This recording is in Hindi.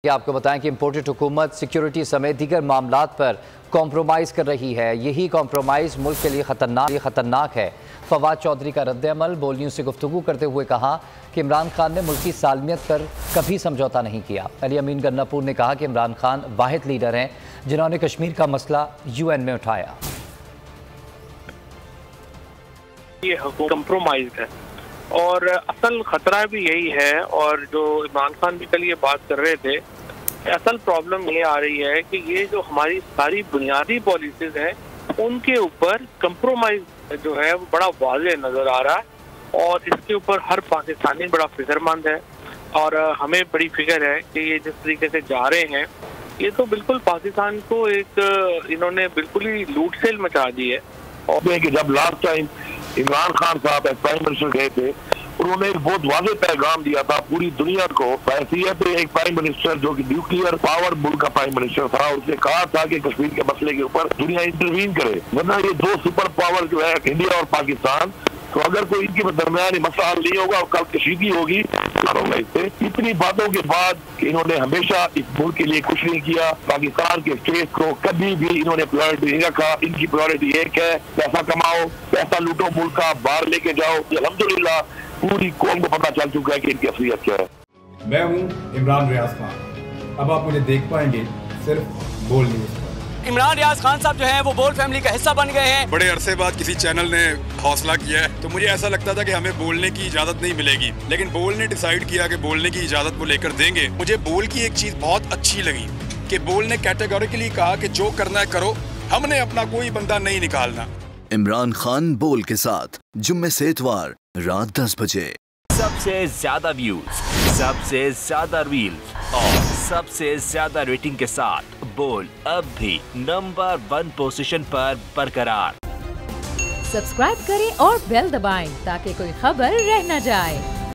आपको बताएं कि इम्पोर्टेड हुकूमत सिक्योरिटी समेत दीगर मामलात पर कॉम्प्रोमाइज़ कर रही है। यही कॉम्प्रोमाइज़ मुल्क के लिए ख़तरनाक है। फवाद चौधरी का रद्द-ए-अमल। बोल न्यूज़ से गुफ्तगू करते हुए कहा कि इमरान खान ने मुल्की सालमियत पर कभी समझौता नहीं किया। अली अमीन गन्नापुर ने कहा कि इमरान खान वाहिद लीडर हैं जिन्होंने कश्मीर का मसला UN में उठाया। ये कॉम्प्रोमाइज़ है और असल खतरा भी यही है। और जो इमरान खान भी कल ये बात कर रहे थे, असल प्रॉब्लम ये आ रही है कि ये जो हमारी सारी बुनियादी पॉलिसीज हैं उनके ऊपर कंप्रोमाइज जो है वो बड़ा वाज़ेह नज़र आ रहा है और इसके ऊपर हर पाकिस्तानी बड़ा फिक्रमंद है और हमें बड़ी फिक्र है कि ये जिस तरीके से जा रहे हैं ये तो बिल्कुल पाकिस्तान को एक इन्होंने बिल्कुल ही लूट सेल मचा दी है। और कि जब लास्ट टाइम इमरान खान साहब प्राइम मिनिस्टर गए थे, उन्होंने एक बहुत वाज़ेह पैगाम दिया था पूरी दुनिया को। हैसियत एक प्राइम मिनिस्टर जो कि न्यूक्लियर पावर मुल्क का प्राइम मिनिस्टर था, उसने कहा था कि कश्मीर के मसले के ऊपर दुनिया इंटरवीन करे, वरना ये दो सुपर पावर जो है इंडिया और पाकिस्तान, तो अगर कोई इनके दरमियान मसला हल नहीं होगा और कल कशीदगी होगी। इतनी बातों के बाद इन्होंने हमेशा इस मुल्क के लिए कुछ नहीं किया। पाकिस्तान के स्टेट को कभी भी इन्होंने प्रायोरिटी नहीं रखा। इनकी प्रायोरिटी एक है, पैसा कमाओ, पैसा लूटो, मुल्क का बाहर लेके जाओ। अल्हम्दुलिल्लाह पूरी कौम को पता चल चुका है कि इनकी असलियत क्या है। मैं हूँ इमरान रियाज खान। अब आप मुझे देख पाएंगे सिर्फ बोल न्यूज़ पर। इमरान रियाज खान साहब जो हैं वो बोल फैमिली का हिस्सा बन गए हैं। बड़े अरसे बाद किसी चैनल ने हौसला किया है, तो मुझे ऐसा लगता था कि हमें बोलने की इजाजत नहीं मिलेगी, लेकिन बोल ने डिसाइड किया कि बोलने की इजाजत वो लेकर देंगे। मुझे बोल की एक चीज बहुत अच्छी लगी कि बोल ने कैटेगोरिकली कहा कि जो करना है करो, हमने अपना कोई बंदा नहीं निकालना। इमरान खान बोल के साथ जुम्मे से इतवार रात 10 बजे। सबसे ज्यादा व्यूज, सबसे ज्यादा रील्स और सबसे ज्यादा रेटिंग के साथ बोल अब भी नंबर 1 पोजीशन पर बरकरार। सब्सक्राइब करें और बेल दबाएं ताकि कोई खबर रह न जाए।